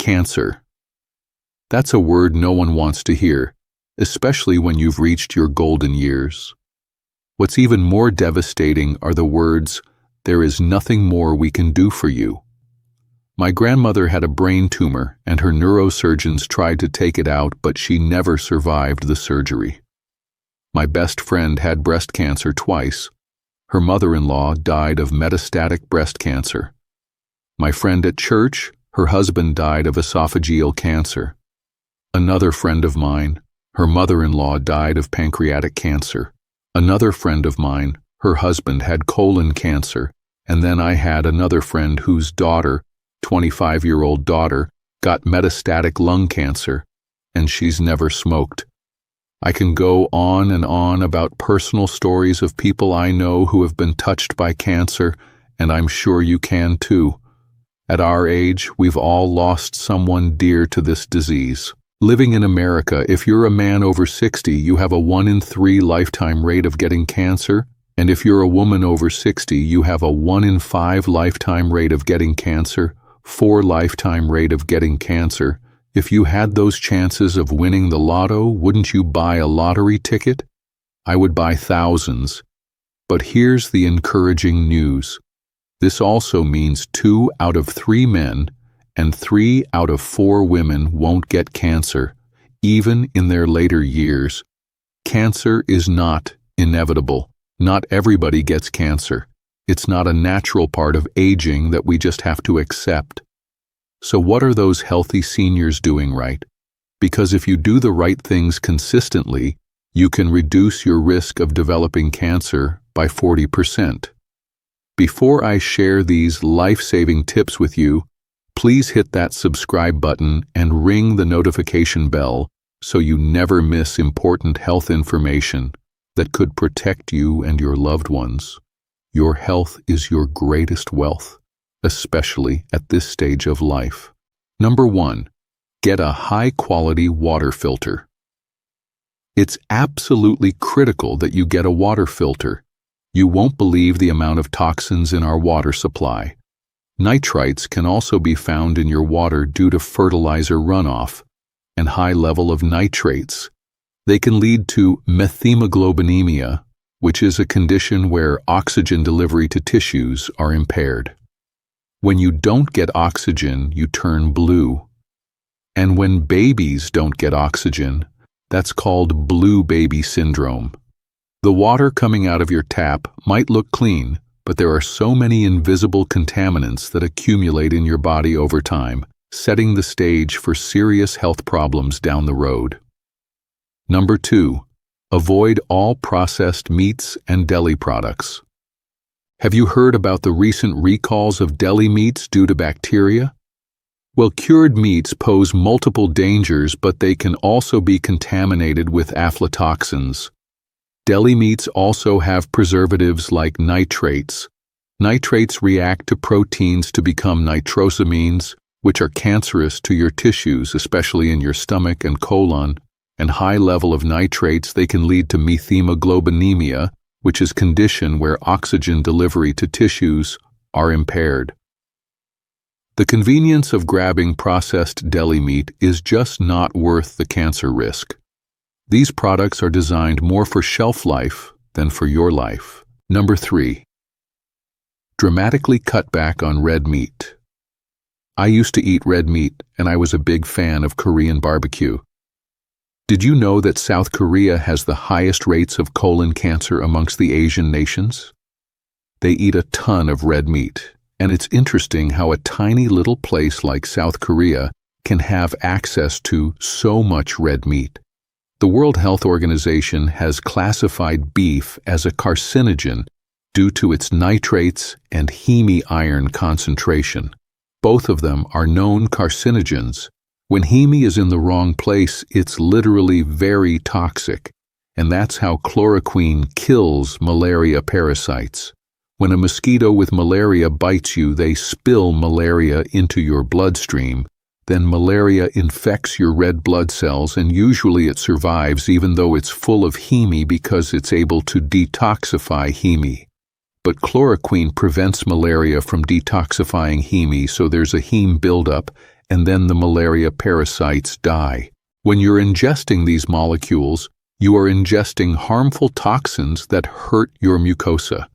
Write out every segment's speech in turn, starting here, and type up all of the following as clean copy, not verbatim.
Cancer. That's a word no one wants to hear, especially when you've reached your golden years. What's even more devastating are the words, "There is nothing more we can do for you." My grandmother had a brain tumor, and her neurosurgeons tried to take it out, but she never survived the surgery. My best friend had breast cancer twice. Her mother-in-law died of metastatic breast cancer. My friend at church, her husband died of esophageal cancer. Another friend of mine, her mother-in-law died of pancreatic cancer. Another friend of mine, her husband had colon cancer. And then I had another friend whose daughter, 25-year-old daughter, got metastatic lung cancer, and she's never smoked. I can go on and on about personal stories of people I know who have been touched by cancer, and I'm sure you can too. At our age, we've all lost someone dear to this disease. Living in America, if you're a man over 60, you have a 1 in 3 lifetime rate of getting cancer, and if you're a woman over 60, you have a 1 in 5 lifetime rate of getting cancer, 4 lifetime rate of getting cancer. If you had those chances of winning the lotto, wouldn't you buy a lottery ticket? I would buy thousands. But here's the encouraging news. This also means 2 out of 3 men and 3 out of 4 women won't get cancer, even in their later years. Cancer is not inevitable. Not everybody gets cancer. It's not a natural part of aging that we just have to accept. So what are those healthy seniors doing right? Because if you do the right things consistently, you can reduce your risk of developing cancer by 40%. Before I share these life-saving tips with you, please hit that subscribe button and ring the notification bell so you never miss important health information that could protect you and your loved ones. Your health is your greatest wealth, especially at this stage of life. Number 1, get a high-quality water filter. It's absolutely critical that you get a water filter. You won't believe the amount of toxins in our water supply. Nitrites can also be found in your water due to fertilizer runoff and high level of nitrates. They can lead to methemoglobinemia, which is a condition where oxygen delivery to tissues are impaired. When you don't get oxygen, you turn blue. And when babies don't get oxygen, that's called blue baby syndrome. The water coming out of your tap might look clean, but there are so many invisible contaminants that accumulate in your body over time, setting the stage for serious health problems down the road. Number 2, avoid all processed meats and deli products. Have you heard about the recent recalls of deli meats due to bacteria? Well, cured meats pose multiple dangers, but they can also be contaminated with aflatoxins. Deli meats also have preservatives like nitrates. Nitrates react to proteins to become nitrosamines, which are cancerous to your tissues, especially in your stomach and colon. And high level of nitrates, they can lead to methemoglobinemia, which is a condition where oxygen delivery to tissues are impaired. The convenience of grabbing processed deli meat is just not worth the cancer risk. These products are designed more for shelf life than for your life. Number 3, dramatically cut back on red meat. I used to eat red meat, and I was a big fan of Korean barbecue. Did you know that South Korea has the highest rates of colon cancer amongst the Asian nations? They eat a ton of red meat, and it's interesting how a tiny little place like South Korea can have access to so much red meat. The World Health Organization has classified beef as a carcinogen due to its nitrates and heme iron concentration. Both of them are known carcinogens. When heme is in the wrong place, it's literally very toxic, and that's how chloroquine kills malaria parasites. When a mosquito with malaria bites you, they spill malaria into your bloodstream. Then malaria infects your red blood cells, and usually it survives even though it's full of heme because it's able to detoxify heme. But chloroquine prevents malaria from detoxifying heme, so there's a heme buildup, and then the malaria parasites die. When you're ingesting these molecules, you are ingesting harmful toxins that hurt your mucosa.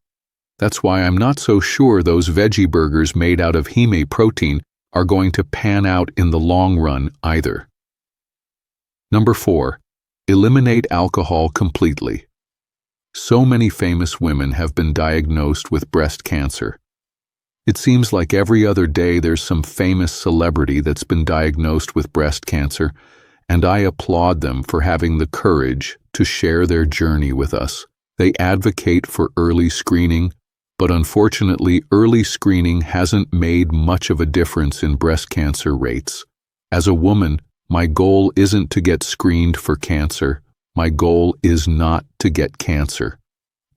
That's why I'm not so sure those veggie burgers made out of heme protein are going to pan out in the long run either. Number 4. Eliminate alcohol completely. So many famous women have been diagnosed with breast cancer. It seems like every other day there's some famous celebrity that's been diagnosed with breast cancer, and I applaud them for having the courage to share their journey with us. They advocate for early screening, but unfortunately, early screening hasn't made much of a difference in breast cancer rates. As a woman, my goal isn't to get screened for cancer. My goal is not to get cancer.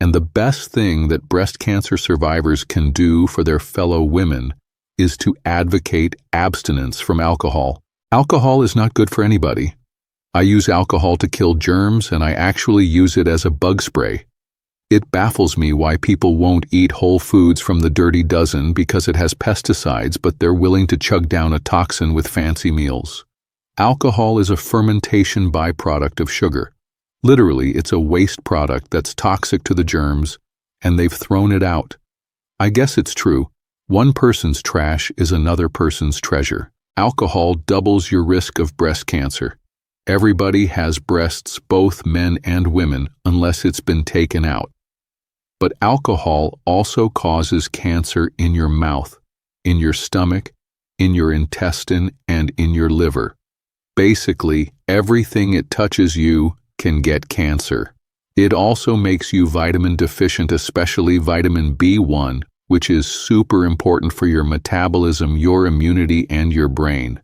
And the best thing that breast cancer survivors can do for their fellow women is to advocate abstinence from alcohol. Alcohol is not good for anybody. I use alcohol to kill germs, and I actually use it as a bug spray. It baffles me why people won't eat whole foods from the dirty dozen because it has pesticides, but they're willing to chug down a toxin with fancy meals. Alcohol is a fermentation byproduct of sugar. Literally, it's a waste product that's toxic to the germs, and they've thrown it out. I guess it's true. One person's trash is another person's treasure. Alcohol doubles your risk of breast cancer. Everybody has breasts, both men and women, unless it's been taken out. But alcohol also causes cancer in your mouth, in your stomach, in your intestine, and in your liver. Basically, everything it touches you can get cancer. It also makes you vitamin deficient, especially vitamin B1, which is super important for your metabolism, your immunity, and your brain.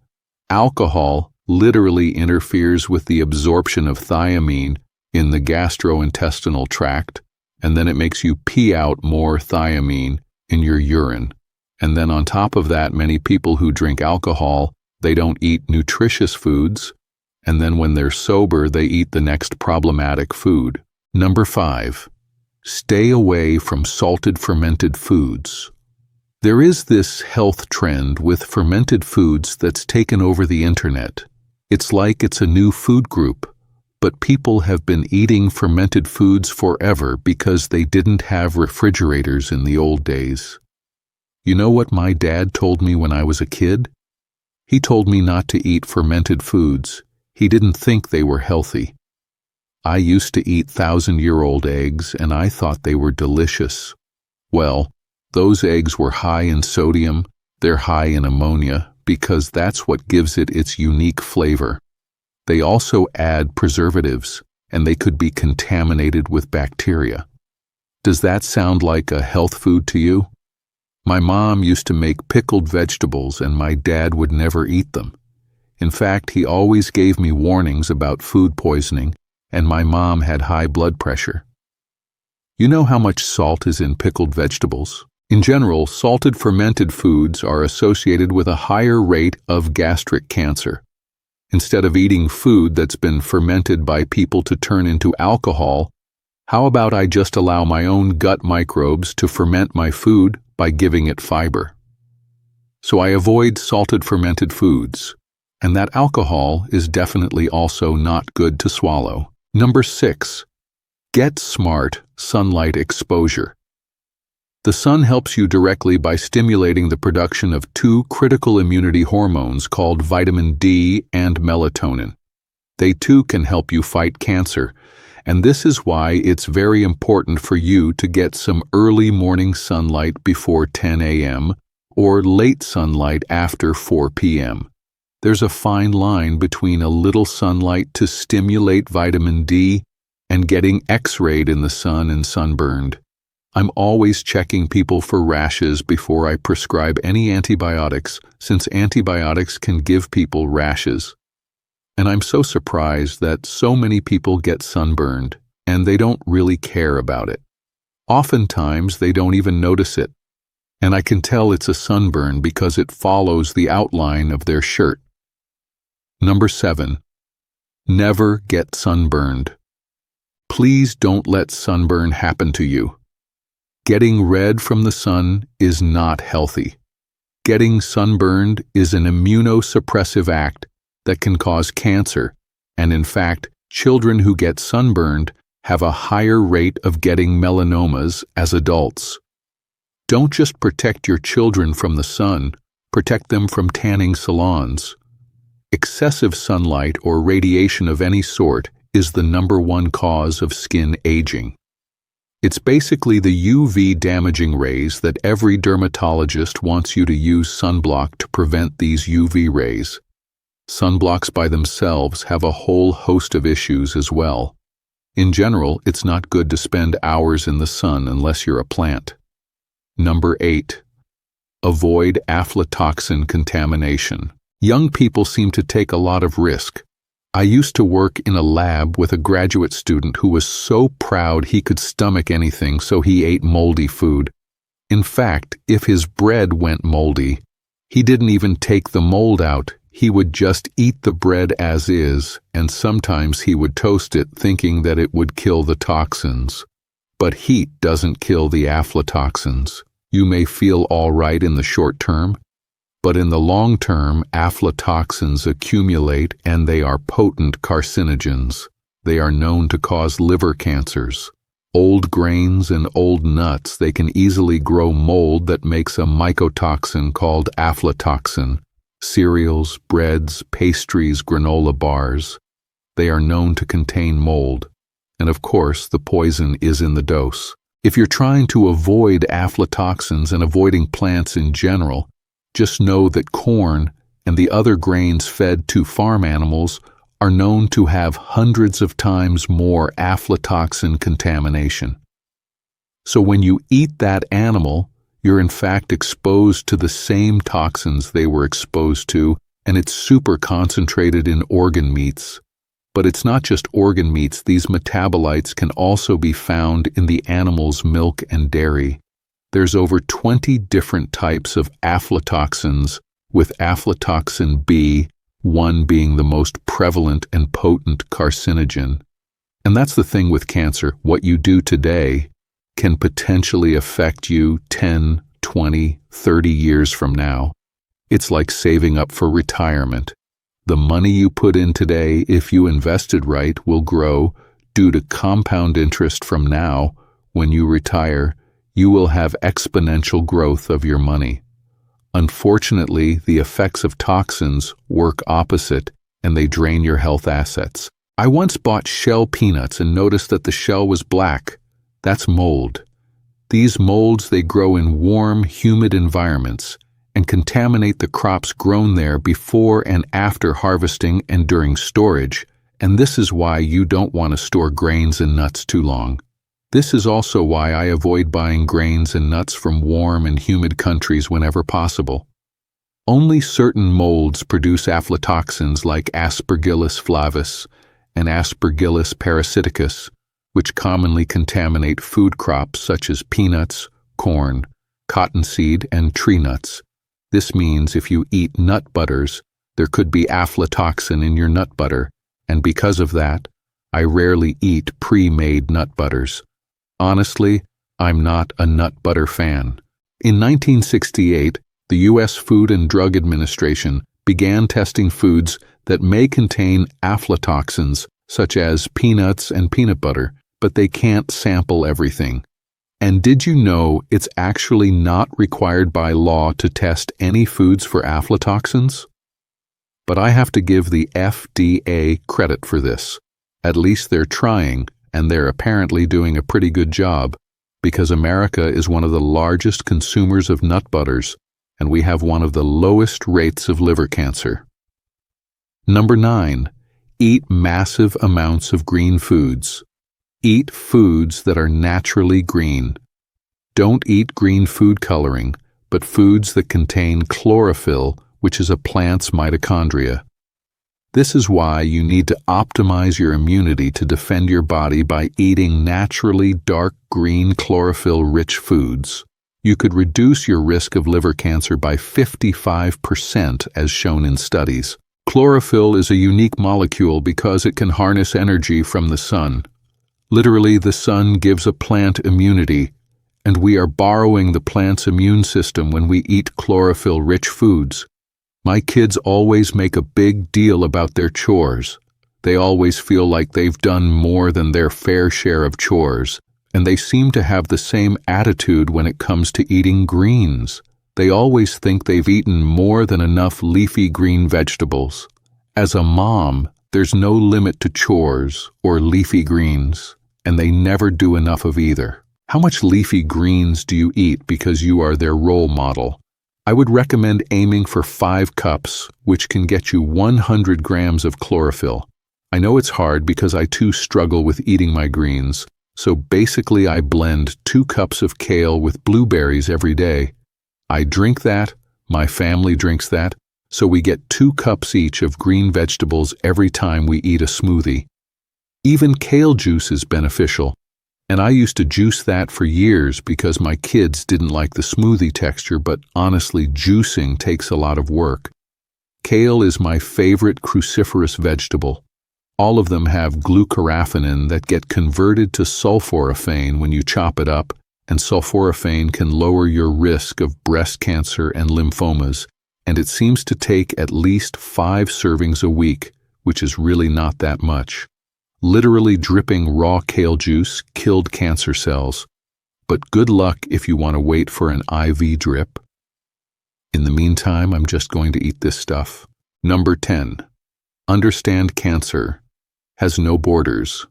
Alcohol literally interferes with the absorption of thiamine in the gastrointestinal tract, and then it makes you pee out more thiamine in your urine. And then on top of that, many people who drink alcohol, they don't eat nutritious foods, and then when they're sober, they eat the next problematic food. Number 5. Stay away from salted fermented foods. There is this health trend with fermented foods that's taken over the internet. It's like it's a new food group, but people have been eating fermented foods forever because they didn't have refrigerators in the old days. You know what my dad told me when I was a kid? He told me not to eat fermented foods. He didn't think they were healthy. I used to eat 1,000-year-old eggs, and I thought they were delicious. Well, those eggs were high in sodium, they're high in ammonia, because that's what gives it its unique flavor. They also add preservatives, and they could be contaminated with bacteria. Does that sound like a health food to you? My mom used to make pickled vegetables, and my dad would never eat them. In fact, he always gave me warnings about food poisoning, and my mom had high blood pressure. You know how much salt is in pickled vegetables? In general, salted fermented foods are associated with a higher rate of gastric cancer. Instead of eating food that's been fermented by people to turn into alcohol, how about I just allow my own gut microbes to ferment my food by giving it fiber? So I avoid salted fermented foods, and that alcohol is definitely also not good to swallow. Number 6. Get smart sunlight exposure. The sun helps you directly by stimulating the production of 2 critical immunity hormones called vitamin D and melatonin. They too can help you fight cancer, and this is why it's very important for you to get some early morning sunlight before 10 a.m. or late sunlight after 4 p.m. There's a fine line between a little sunlight to stimulate vitamin D and getting X-rayed in the sun and sunburned. I'm always checking people for rashes before I prescribe any antibiotics, since antibiotics can give people rashes. And I'm so surprised that so many people get sunburned, and they don't really care about it. Oftentimes, they don't even notice it. And I can tell it's a sunburn because it follows the outline of their shirt. Number 7. Never get sunburned. Please don't let sunburn happen to you. Getting red from the sun is not healthy. Getting sunburned is an immunosuppressive act that can cause cancer, and in fact, children who get sunburned have a higher rate of getting melanomas as adults. Don't just protect your children from the sun, protect them from tanning salons. Excessive sunlight or radiation of any sort is the #1 cause of skin aging. It's basically the UV damaging rays that every dermatologist wants you to use sunblock to prevent these UV rays. Sunblocks by themselves have a whole host of issues as well. In general, it's not good to spend hours in the sun unless you're a plant. Number 8. Avoid aflatoxin contamination. Young people seem to take a lot of risk. I used to work in a lab with a graduate student who was so proud he could stomach anything, so he ate moldy food. In fact, if his bread went moldy, he didn't even take the mold out. He would just eat the bread as is, and sometimes he would toast it thinking that it would kill the toxins. But heat doesn't kill the aflatoxins. You may feel all right in the short term, but in the long term, aflatoxins accumulate and they are potent carcinogens. They are known to cause liver cancers. Old grains and old nuts, they can easily grow mold that makes a mycotoxin called aflatoxin. Cereals, breads, pastries, granola bars, they are known to contain mold. And of course, the poison is in the dose. If you're trying to avoid aflatoxins and avoiding plants in general, just know that corn and the other grains fed to farm animals are known to have hundreds of times more aflatoxin contamination. So when you eat that animal, you're in fact exposed to the same toxins they were exposed to, and it's super concentrated in organ meats. But it's not just organ meats. These metabolites can also be found in the animal's milk and dairy. There's over 20 different types of aflatoxins, with aflatoxin B1 being the most prevalent and potent carcinogen. And that's the thing with cancer. What you do today can potentially affect you 10, 20, 30 years from now. It's like saving up for retirement. The money you put in today, if you invested right, will grow due to compound interest from now. When you retire, you will have exponential growth of your money. Unfortunately, the effects of toxins work opposite, and they drain your health assets. I once bought shell peanuts and noticed that the shell was black. That's mold. These molds, they grow in warm, humid environments and contaminate the crops grown there before and after harvesting and during storage, and this is why you don't want to store grains and nuts too long. This is also why I avoid buying grains and nuts from warm and humid countries whenever possible. Only certain molds produce aflatoxins like Aspergillus flavus and Aspergillus parasiticus, which commonly contaminate food crops such as peanuts, corn, cottonseed, and tree nuts. This means if you eat nut butters, there could be aflatoxin in your nut butter, and because of that, I rarely eat pre-made nut butters. Honestly, I'm not a nut butter fan. In 1968, the U.S. Food and Drug Administration began testing foods that may contain aflatoxins, such as peanuts and peanut butter, but they can't sample everything. And did you know it's actually not required by law to test any foods for aflatoxins? But I have to give the FDA credit for this. At least they're trying, and they're apparently doing a pretty good job, because America is one of the largest consumers of nut butters, and we have one of the lowest rates of liver cancer. Number 9. Eat massive amounts of green foods. Eat foods that are naturally green. Don't eat green food coloring, but foods that contain chlorophyll, which is a plant's mitochondria. This is why you need to optimize your immunity to defend your body by eating naturally dark green chlorophyll-rich foods. You could reduce your risk of liver cancer by 55% as shown in studies. Chlorophyll is a unique molecule because it can harness energy from the sun. Literally, the sun gives a plant immunity, and we are borrowing the plant's immune system when we eat chlorophyll-rich foods. My kids always make a big deal about their chores. They always feel like they've done more than their fair share of chores, and they seem to have the same attitude when it comes to eating greens. They always think they've eaten more than enough leafy green vegetables. As a mom, there's no limit to chores or leafy greens, and they never do enough of either. How much leafy greens do you eat because you are their role model? I would recommend aiming for 5 cups, which can get you 100 grams of chlorophyll. I know it's hard because I too struggle with eating my greens, so basically I blend 2 cups of kale with blueberries every day. I drink that, my family drinks that, so we get 2 cups each of green vegetables every time we eat a smoothie. Even kale juice is beneficial, and I used to juice that for years because my kids didn't like the smoothie texture, but honestly, juicing takes a lot of work. Kale is my favorite cruciferous vegetable. All of them have glucoraphanin that get converted to sulforaphane when you chop it up, and sulforaphane can lower your risk of breast cancer and lymphomas, and it seems to take at least 5 servings a week, which is really not that much. Literally dripping raw kale juice killed cancer cells, but good luck if you want to wait for an IV drip. In the meantime, I'm just going to eat this stuff. Number 10. Understand cancer has no borders.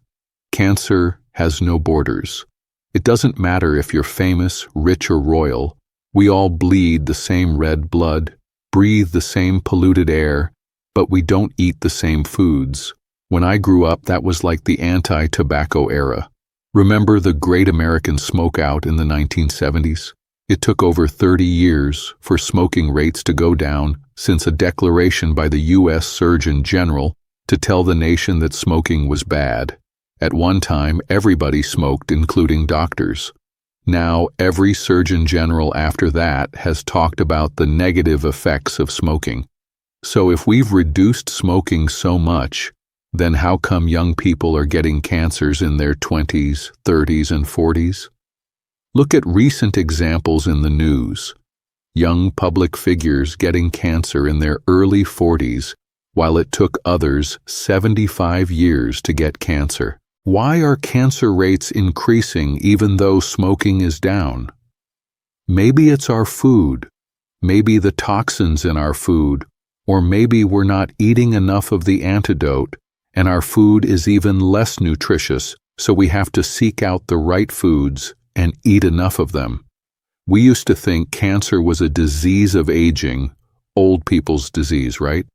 Cancer has no borders. It doesn't matter if you're famous, rich, or royal. We all bleed the same red blood, breathe the same polluted air, but we don't eat the same foods. When I grew up, that was like the anti-tobacco era. Remember the Great American Smokeout in the 1970s? It took over 30 years for smoking rates to go down since a declaration by the U.S. Surgeon General to tell the nation that smoking was bad. At one time, everybody smoked, including doctors. Now, every Surgeon General after that has talked about the negative effects of smoking. So if we've reduced smoking so much, then how come young people are getting cancers in their 20s, 30s, and 40s? Look at recent examples in the news. Young public figures getting cancer in their early 40s, while it took others 75 years to get cancer. Why are cancer rates increasing even though smoking is down? Maybe it's our food, maybe the toxins in our food, or maybe we're not eating enough of the antidote, and our food is even less nutritious, so we have to seek out the right foods and eat enough of them. We used to think cancer was a disease of aging, old people's disease, right?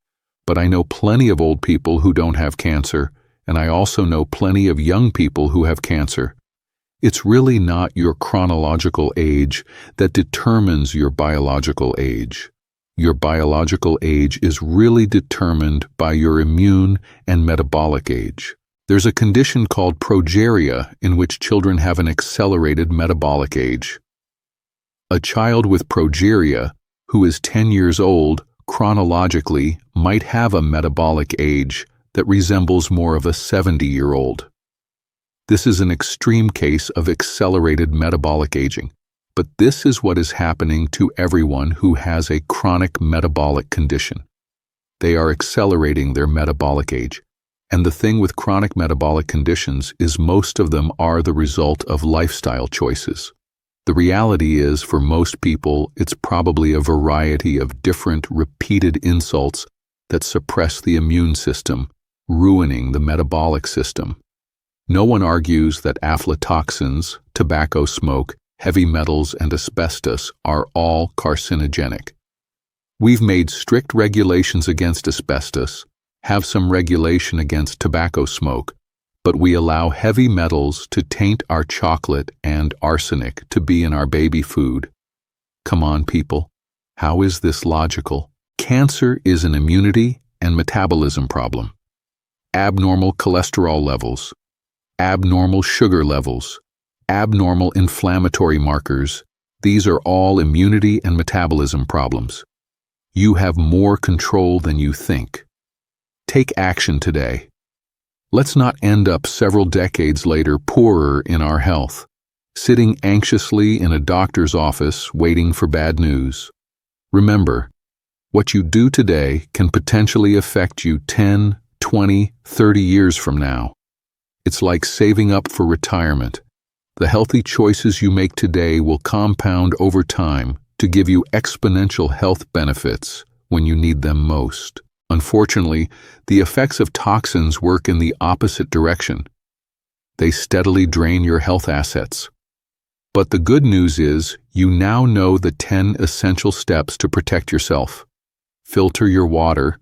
But I know plenty of old people who don't have cancer, and I also know plenty of young people who have cancer. It's really not your chronological age that determines your biological age. Your biological age is really determined by your immune and metabolic age. There's a condition called progeria in which children have an accelerated metabolic age. A child with progeria who is 10 years old chronologically might have a metabolic age that resembles more of a 70-year-old. This is an extreme case of accelerated metabolic aging, but this is what is happening to everyone who has a chronic metabolic condition. They are accelerating their metabolic age, and the thing with chronic metabolic conditions is most of them are the result of lifestyle choices. The reality is, for most people, it's probably a variety of different repeated insults that suppress the immune system, ruining the metabolic system. No one argues that aflatoxins, tobacco smoke, heavy metals, and asbestos are all carcinogenic. We've made strict regulations against asbestos, have some regulation against tobacco smoke, but we allow heavy metals to taint our chocolate and arsenic to be in our baby food. Come on, people. How is this logical? Cancer is an immunity and metabolism problem. Abnormal cholesterol levels, abnormal sugar levels, abnormal inflammatory markers, these are all immunity and metabolism problems. You have more control than you think. Take action today. Let's not end up several decades later poorer in our health. sitting anxiously in a doctor's office waiting for bad news. Remember, what you do today can potentially affect you 10, 20, 30 years from now. It's like saving up for retirement. The healthy choices you make today will compound over time to give you exponential health benefits when you need them most. Unfortunately, the effects of toxins work in the opposite direction. They steadily drain your health assets. But the good news is, you now know the 10 essential steps to protect yourself. Filter your water,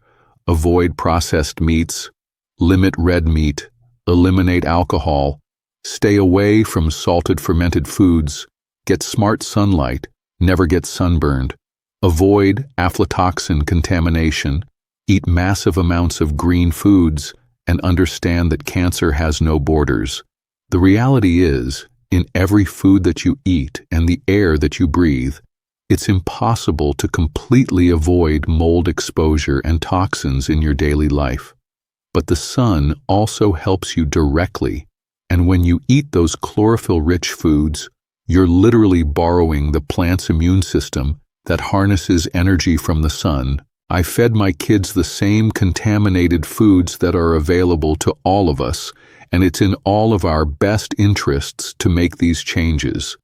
avoid processed meats, limit red meat, eliminate alcohol, stay away from salted fermented foods, get smart sunlight, never get sunburned, avoid aflatoxin contamination, eat massive amounts of green foods, and understand that cancer has no borders. The reality is, in every food that you eat and the air that you breathe, it's impossible to completely avoid mold exposure and toxins in your daily life. But the sun also helps you directly, and when you eat those chlorophyll-rich foods, you're literally borrowing the plant's immune system that harnesses energy from the sun. I fed my kids the same contaminated foods that are available to all of us, and it's in all of our best interests to make these changes.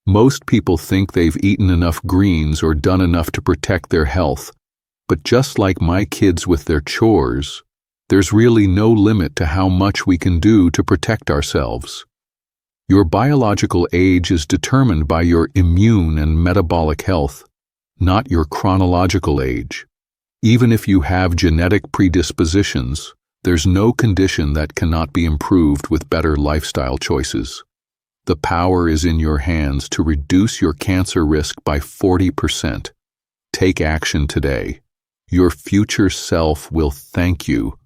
Most people think they've eaten enough greens or done enough to protect their health, but just like my kids with their chores, there's really no limit to how much we can do to protect ourselves. Your biological age is determined by your immune and metabolic health, not your chronological age. Even if you have genetic predispositions, there's no condition that cannot be improved with better lifestyle choices. The power is in your hands to reduce your cancer risk by 40%. Take action today. Your future self will thank you